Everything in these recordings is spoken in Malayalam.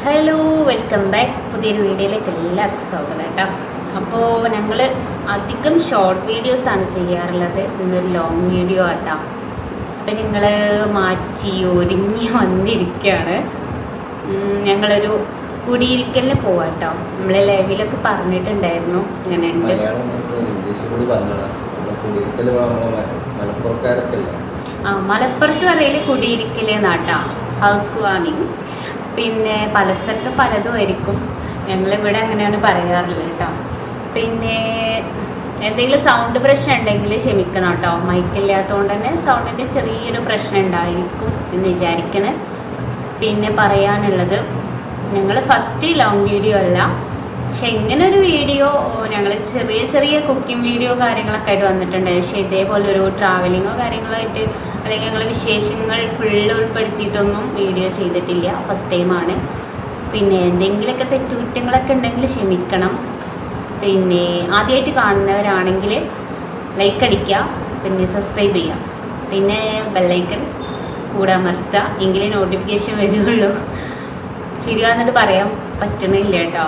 Hello, welcome back. പുതിയൊരു വീഡിയോയിലേക്ക് എല്ലാവർക്കും സ്വാഗതം കേട്ടോ. അപ്പോൾ ഞങ്ങൾ അധികം ഷോർട്ട് വീഡിയോസാണ് ചെയ്യാറുള്ളത്. ഇന്നൊരു ലോങ് വീഡിയോ ആട്ടോ. അപ്പം ഞങ്ങൾ മാറ്റി ഒരുങ്ങി വന്നിരിക്കുകയാണ്. ഞങ്ങളൊരു കുടിയിരിക്കലിന് പോവാട്ടോ. നമ്മൾ ലൈവിലൊക്കെ പറഞ്ഞിട്ടുണ്ടായിരുന്നു ഇങ്ങനെ ഉണ്ട്. മലപ്പുറത്ത് പറയൽ കുടിയിരിക്കൽ നാട്ടാ, ഹൗസ് വാമിങ്. പിന്നെ പല സ്ഥലത്ത് പലതും ആയിരിക്കും. ഞങ്ങളിവിടെ അങ്ങനെയാണ് പറയാറുള്ളത് കേട്ടോ. പിന്നെ എന്തെങ്കിലും സൗണ്ട് പ്രശ്നം ഉണ്ടെങ്കിൽ ക്ഷമിക്കണം കേട്ടോ. മൈക്കില്ലാത്തതുകൊണ്ട് തന്നെ സൗണ്ടിൻ്റെ ചെറിയൊരു പ്രശ്നം ഉണ്ടായിരിക്കും എന്ന് വിചാരിക്കണം. പിന്നെ പറയാനുള്ളത്, ഞങ്ങൾ ഫസ്റ്റ് ലോങ് വീഡിയോ അല്ല, പക്ഷെ ഇങ്ങനെ ഒരു വീഡിയോ ഞങ്ങൾ ചെറിയ ചെറിയ കുക്കിംഗ് വീഡിയോ കാര്യങ്ങളൊക്കെ ആയിട്ട് വന്നിട്ടുണ്ട്. പക്ഷേ ഇതേപോലെ ഒരു ട്രാവലിങ്ങോ കാര്യങ്ങളായിട്ട് അല്ലെങ്കിൽ ഞങ്ങൾ വിശേഷങ്ങൾ ഫുള്ള് ഉൾപ്പെടുത്തിയിട്ടൊന്നും വീഡിയോ ചെയ്തിട്ടില്ല. ഫസ്റ്റ് ടൈമാണ്. പിന്നെ എന്തെങ്കിലുമൊക്കെ തെറ്റുകുറ്റങ്ങളൊക്കെ ഉണ്ടെങ്കിൽ ക്ഷമിക്കണം. പിന്നെ ആദ്യമായിട്ട് കാണുന്നവരാണെങ്കിൽ ലൈക്ക് അടിക്കുക, പിന്നെ സബ്സ്ക്രൈബ് ചെയ്യുക, പിന്നെ ബെല്ലൈക്കൺ കൂടെ അമർത്തുക, എങ്കിലേ നോട്ടിഫിക്കേഷൻ വരുള്ളൂ. ചിരി വന്നിട്ട് പറയാൻ പറ്റണില്ല കേട്ടോ.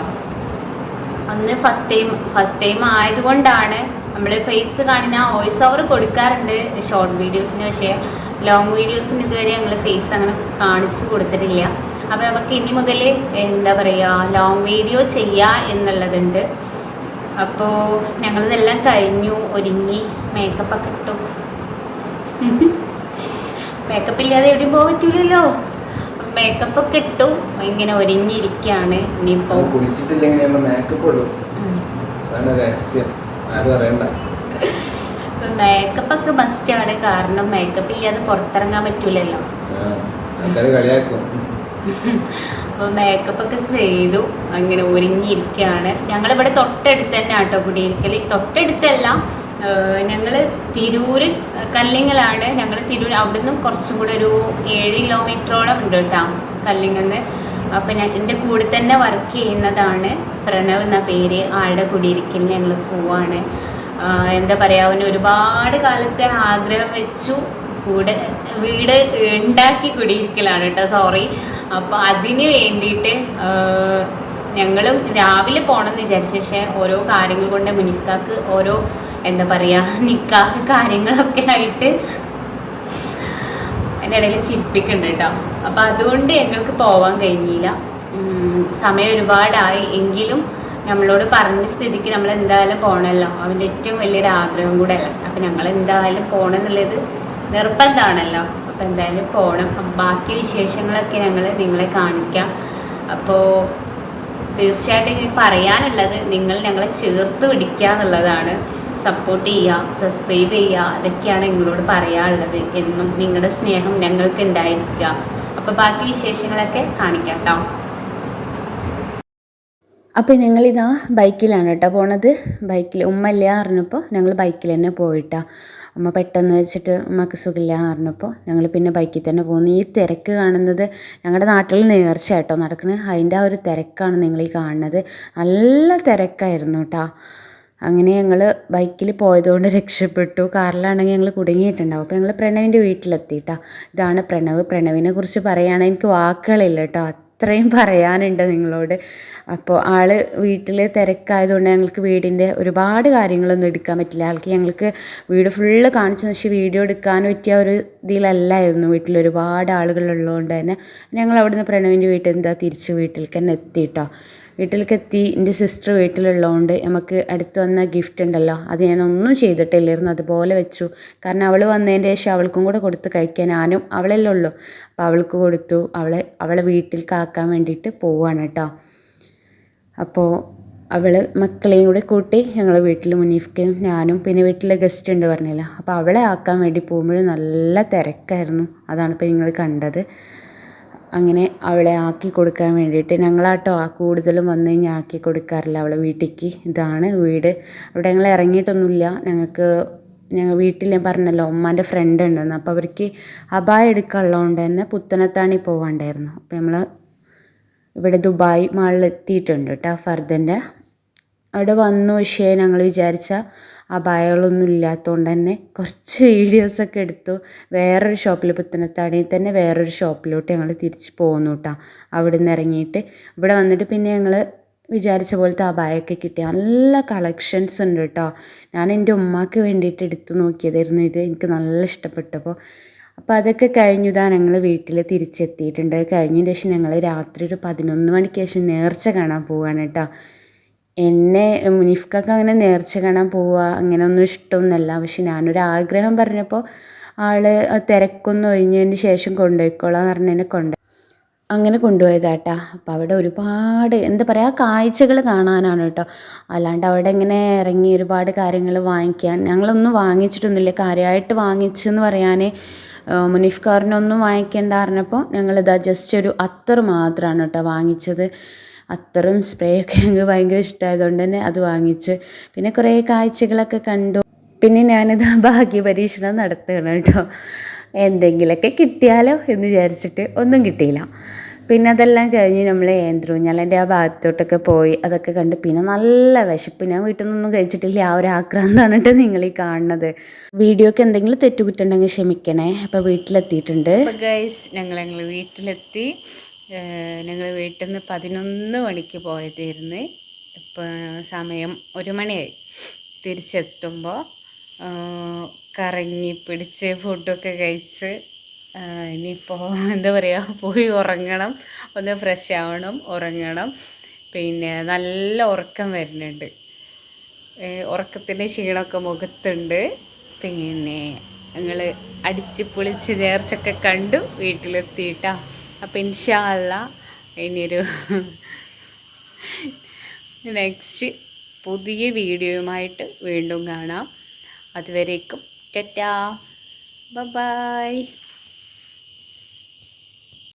ഒന്ന് ഫസ്റ്റ് ടൈം ആയതുകൊണ്ടാണ് നമ്മൾ ഫേസ് കാണുന്ന വോയിസ് ഓവർ കൊടുക്കാറുണ്ട് ഷോർട്ട് വീഡിയോസിന്. പക്ഷേ ലോങ് വീഡിയോസിന് ഇതുവരെ ഞങ്ങൾ ഫേസ് അങ്ങനെ കാണിച്ച് കൊടുത്തിട്ടില്ല. അപ്പോൾ നമുക്ക് ഇനി മുതൽ എന്താ പറയുക, ലോങ് വീഡിയോ ചെയ്യുക എന്നുള്ളതുണ്ട്. അപ്പോൾ ഞങ്ങളിതെല്ലാം കഴിഞ്ഞു, ഒരുങ്ങി, മേക്കപ്പൊക്കെ ഇട്ടു. മേക്കപ്പ് ഇല്ലാതെ എവിടെയും പോകാൻ പറ്റൂലല്ലോ. മേക്കപ്പൊക്കെ ഇട്ടു, ഇങ്ങനെ ഒരുങ്ങിയിരിക്കുകയാണ്. ഇനിയിപ്പോൾ മേക്കപ്പൊക്കെ മസ്റ്റാണ്. കാരണം മേക്കപ്പ് ഇല്ലാതെ പുറത്തിറങ്ങാൻ പറ്റൂലല്ലോ. അപ്പോൾ മേക്കപ്പൊക്കെ ചെയ്തു, അങ്ങനെ ഒരുങ്ങിയിരിക്കുകയാണ്. ഞങ്ങളിവിടെ തൊട്ടടുത്ത് തന്നെ ആട്ടോ കുടിയിരിക്കൽ. തൊട്ടടുത്തല്ല, ഞങ്ങൾ തിരൂര് കല്ലിങ്ങലാണ്. ഞങ്ങൾ തിരൂർ അവിടെ നിന്നും കുറച്ചും കൂടെ ഒരു 7 കിലോമീറ്ററോളം ഉണ്ട് കേട്ടോ കല്ലിങ്ങന്ന്. അപ്പം എൻ്റെ കൂടെ തന്നെ വർക്ക് ചെയ്യുന്നതാണ് പ്രണവ് എന്ന പേര്. ആളുടെ കുടിയിരിക്കലിന് ഞങ്ങൾ പോവാണ്. എന്താ പറയുക, അവന് ഒരുപാട് കാലത്തെ ആഗ്രഹം വെച്ചു കൂടെ വീട് ഉണ്ടാക്കി കുടിയിരിക്കലാണ് കേട്ടോ, സോറി. അപ്പോൾ അതിന് വേണ്ടിയിട്ട് ഞങ്ങളും രാവിലെ പോകണമെന്ന് വിചാരിച്ചു. പക്ഷേ ഓരോ കാര്യങ്ങൾ കൊണ്ട് മുനിഫ്കാക്ക് ഓരോ എന്താ പറയുക നിക്കാഹ് കാര്യങ്ങളൊക്കെ ആയിട്ട് എൻ്റെ ഇടയിൽ ചിരിപ്പിക്കുന്നുണ്ട് കേട്ടോ. അപ്പം അതുകൊണ്ട് ഞങ്ങൾക്ക് പോകാൻ കഴിഞ്ഞില്ല. സമയം ഒരുപാടായി. എങ്കിലും നമ്മളോട് പറഞ്ഞ സ്ഥിതിക്ക് നമ്മൾ എന്തായാലും പോകണമല്ലോ. അവൻ്റെ ഏറ്റവും വലിയൊരു ആഗ്രഹം കൂടെ അല്ല. അപ്പം ഞങ്ങൾ എന്തായാലും പോകണം എന്നുള്ളത് നിർബന്ധമാണല്ലോ. അപ്പം എന്തായാലും പോകണം. ബാക്കി വിശേഷങ്ങളൊക്കെ ഞങ്ങൾ നിങ്ങളെ കാണിക്കാം. അപ്പോൾ തീർച്ചയായിട്ടും പറയാനുള്ളത്, നിങ്ങൾ ഞങ്ങളെ ചേർത്ത് പിടിക്കുക എന്നുള്ളതാണ്. സപ്പോർട്ട് ചെയ്യുക, സബ്സ്ക്രൈബ് ചെയ്യുക, അതൊക്കെയാണ് നിങ്ങളോട് പറയാനുള്ളത്. എന്നും നിങ്ങളുടെ സ്നേഹം ഞങ്ങൾക്ക് ഉണ്ടായിരിക്കുക. അപ്പോൾ ബാക്കി വിശേഷങ്ങളൊക്കെ കാണിക്കാം കേട്ടോ. അപ്പോൾ ഞങ്ങളിതാ ബൈക്കിലാണ് കേട്ടോ പോണത്. ബൈക്കിൽ ഉമ്മ ഇല്ല അറിഞ്ഞപ്പോൾ ഞങ്ങൾ ബൈക്കിൽ തന്നെ പോയിട്ടാ. ഉമ്മ പെട്ടെന്ന് വെച്ചിട്ട് ഉമ്മക്ക് സുഖമില്ല അറിഞ്ഞപ്പോൾ ഞങ്ങൾ പിന്നെ ബൈക്കിൽ തന്നെ പോകുന്നു. ഈ തിരക്ക് കാണുന്നത് ഞങ്ങളുടെ നാട്ടിൽ നേർച്ച കേട്ടോ നടക്കുന്നത്. അതിൻ്റെ ആ ഒരു തിരക്കാണ് നിങ്ങൾ ഈ കാണുന്നത്. നല്ല തിരക്കായിരുന്നു കേട്ടോ. അങ്ങനെ ഞങ്ങൾ ബൈക്കിൽ പോയതുകൊണ്ട് രക്ഷപ്പെട്ടു. കാറിലാണെങ്കിൽ ഞങ്ങൾ കുടുങ്ങിയിട്ടുണ്ടാവും. അപ്പോൾ ഞങ്ങൾ പ്രണവിൻ്റെ വീട്ടിലെത്തിയിട്ടാ. ഇതാണ് പ്രണവ്. പ്രണവിനെ കുറിച്ച് പറയുകയാണെങ്കിൽ എനിക്ക് വാക്കുകളില്ല കേട്ടോ, അത്രയും പറയാനുണ്ട് നിങ്ങളോട്. അപ്പോൾ ആൾ വീട്ടിൽ തിരക്കായതുകൊണ്ട് ഞങ്ങൾക്ക് വീടിൻ്റെ ഒരുപാട് കാര്യങ്ങളൊന്നും എടുക്കാൻ പറ്റില്ല. ആൾക്ക് ഞങ്ങൾക്ക് വീട് ഫുള്ള് കാണിച്ചു, പക്ഷേ വീഡിയോ എടുക്കാൻ പറ്റിയ ഒരു ഇതിലല്ലായിരുന്നു. വീട്ടിൽ ഒരുപാട് ആളുകളുള്ളതുകൊണ്ട് തന്നെ ഞങ്ങൾ അവിടുന്ന് പ്രണവിൻ്റെ വീട്ടിൽ എന്താ തിരിച്ച് വീട്ടിലേക്ക് തന്നെ എത്തിയിട്ടോ. വീട്ടിലേക്ക് എത്തി. എൻ്റെ സിസ്റ്റർ വീട്ടിലുള്ളതുകൊണ്ട് നമുക്ക് അടുത്ത് വന്ന ഗിഫ്റ്റ് ഉണ്ടല്ലോ, അത് ഞാനൊന്നും ചെയ്തിട്ടില്ലായിരുന്നു, അതുപോലെ വെച്ചു. കാരണം അവൾ വന്നതിൻ്റെ ശേഷം അവൾക്കും കൂടെ കൊടുത്ത് കഴിക്കാൻ. ഞാനും അവളല്ലേ ഉള്ളൂ, അപ്പോൾ അവൾക്ക് കൊടുത്തു. അവളെ വീട്ടിലേക്ക് ആക്കാൻ വേണ്ടിയിട്ട് പോവുകയാണ് കേട്ടോ. അപ്പോൾ അവൾ മക്കളെയും കൂടെ കൂട്ടി ഞങ്ങൾ വീട്ടിൽ മുനീഫ്ക്കയും ഞാനും പിന്നെ വീട്ടിലെ ഗസ്റ്റ് ഉണ്ട് പറഞ്ഞില്ല, അപ്പോൾ അവളെ ആക്കാൻ വേണ്ടി പോകുമ്പോൾ നല്ല തിരക്കായിരുന്നു. അതാണിപ്പോൾ നിങ്ങൾ കണ്ടത്. അങ്ങനെ അവളെ ആക്കി കൊടുക്കാൻ വേണ്ടിയിട്ട് ഞങ്ങളാട്ടോ കൂടുതലും വന്ന് കഴിഞ്ഞാൽ ആക്കി കൊടുക്കാറില്ല അവളെ വീട്ടിലേക്ക്. ഇതാണ് വീട്. അവിടെ ഞങ്ങൾ ഇറങ്ങിയിട്ടൊന്നുമില്ല. ഞങ്ങൾ വീട്ടിൽ ഞാൻ പറഞ്ഞല്ലോ ഉമ്മാൻ്റെ ഫ്രണ്ട് ഉണ്ടെന്ന്. അപ്പോൾ അവർക്ക് അബായ എടുക്കാനുള്ളതുകൊണ്ട് തന്നെ പുത്തനത്താണി പോകാണ്ടായിരുന്നു. അപ്പോൾ നമ്മൾ ഇവിടെ ദുബായ് മാളിൽ എത്തിയിട്ടുണ്ട് കേട്ടോ. ഫർദൻ്റെ അവിടെ വന്നു. പക്ഷേ ഞങ്ങൾ വിചാരിച്ച അപായങ്ങളൊന്നും ഇല്ലാത്തതുകൊണ്ട് തന്നെ കുറച്ച് വീഡിയോസൊക്കെ എടുത്തു. വേറൊരു ഷോപ്പിൽ പുത്തനത്താണിയിൽ തന്നെ വേറൊരു ഷോപ്പിലോട്ട് ഞങ്ങൾ തിരിച്ച് പോന്നു കേട്ടോ. അവിടെ നിന്ന് ഇറങ്ങിയിട്ട് ഇവിടെ വന്നിട്ട് പിന്നെ ഞങ്ങൾ വിചാരിച്ച പോലത്തെ അബായൊക്കെ കിട്ടി. നല്ല കളക്ഷൻസ് ഉണ്ട് കേട്ടോ. ഞാൻ എൻ്റെ ഉമ്മാക്ക് വേണ്ടിയിട്ട് എടുത്ത് നോക്കിയതായിരുന്നു ഇത്. എനിക്ക് നല്ല ഇഷ്ടപ്പെട്ടപ്പോൾ അപ്പോൾ അതൊക്കെ കഴിഞ്ഞു. ഇതാ ഞങ്ങൾ വീട്ടിൽ തിരിച്ചെത്തിയിട്ടുണ്ട്. കഴിഞ്ഞതിന് ശേഷം ഞങ്ങൾ രാത്രി ഒരു 11 മണിക്ക് ശേഷം നേർച്ച കാണാൻ പോവുകയാണ് കേട്ടോ. എന്നെ മുനീഫ്ക്കൊക്കെ അങ്ങനെ നേർച്ച കാണാൻ പോവുക അങ്ങനെയൊന്നും ഇഷ്ടമൊന്നുമല്ല. പക്ഷെ ഞാനൊരു ആഗ്രഹം പറഞ്ഞപ്പോൾ ആൾ തിരക്കൊന്നും ഒഴിഞ്ഞതിന് ശേഷം കൊണ്ടുപോയിക്കോളാം എന്ന് പറഞ്ഞ് എന്നെ അങ്ങനെ കൊണ്ടുപോയതാട്ടാ. അപ്പോൾ അവിടെ ഒരുപാട് എന്താ പറയുക കാഴ്ചകൾ കാണാനാണ് കേട്ടോ. അല്ലാണ്ട് അവിടെ ഇങ്ങനെ ഇറങ്ങി ഒരുപാട് കാര്യങ്ങൾ വാങ്ങിക്കാൻ ഞങ്ങളൊന്നും വാങ്ങിച്ചിട്ടൊന്നുമില്ല. കാര്യമായിട്ട് വാങ്ങിച്ചെന്ന് പറയാൻ മുനീഫ് കാറിനൊന്നും വാങ്ങിക്കേണ്ട പറഞ്ഞപ്പോൾ ഞങ്ങളിതാ ജസ്റ്റ് ഒരു അത്തർ മാത്രമാണ് കേട്ടോ വാങ്ങിച്ചത്. അത്തറും സ്പ്രേ ഒക്കെ ഞങ്ങൾക്ക് ഭയങ്കര ഇഷ്ടമായതുകൊണ്ട് തന്നെ അത് വാങ്ങിച്ച് പിന്നെ കുറേ കാഴ്ചകളൊക്കെ കണ്ടു. പിന്നെ ഞാനിത് ഭാഗ്യ പരീക്ഷണം നടത്തുകയാണ് കേട്ടോ. എന്തെങ്കിലുമൊക്കെ കിട്ടിയാലോ എന്ന് വിചാരിച്ചിട്ട് ഒന്നും കിട്ടിയില്ല. പിന്നെ അതെല്ലാം കഴിഞ്ഞ് നമ്മൾ ഏന്ത്രൂഞ്ഞാലിൻ്റെ ആ ഭാഗത്തോട്ടൊക്കെ പോയി അതൊക്കെ കണ്ട് പിന്നെ നല്ല വിശപ്പ്. ഞാൻ വീട്ടിൽ നിന്നൊന്നും കഴിച്ചിട്ടില്ല. ആ ഒരു ആക്രാന്താണ് കേട്ടോ നിങ്ങൾ ഈ കാണുന്നത്. വീഡിയോക്ക് എന്തെങ്കിലും തെറ്റുകുറ്റുണ്ടെങ്കിൽ ക്ഷമിക്കണേ. അപ്പോൾ വീട്ടിലെത്തിയിട്ടുണ്ട്. അപ്പോൾ ഗൈസ് ഞങ്ങൾ വീട്ടിലെത്തി. ഞങ്ങൾ വീട്ടിൽ നിന്ന് 11 മണിക്ക് പോയതായിരുന്നു. ഇപ്പോൾ സമയം 1 മണിയായി. തിരിച്ചെത്തുമ്പോൾ കറങ്ങി പിടിച്ച് ഫുഡൊക്കെ കഴിച്ച് ഇനിയിപ്പോൾ എന്താ പറയുക പോയി ഉറങ്ങണം. ഒന്ന് ഫ്രഷ് ആവണം, ഉറങ്ങണം. പിന്നെ നല്ല ഉറക്കം വരുന്നുണ്ട്. ഉറക്കത്തിൻ്റെ ക്ഷീണമൊക്കെ മുഖത്തുണ്ട്. പിന്നെ ഞങ്ങൾ അടിച്ച് പൊളിച്ച് നേർച്ചൊക്കെ കണ്ടു വീട്ടിലെത്തിയിട്ടാ. അപ്പോൾ ഇൻഷാ അല്ലാഹ് ഇനിയൊരു നെക്സ്റ്റ് പുതിയ വീഡിയോയുമായിട്ട് വീണ്ടും കാണാം. അതുവരേക്കും ടാറ്റാ ബൈ.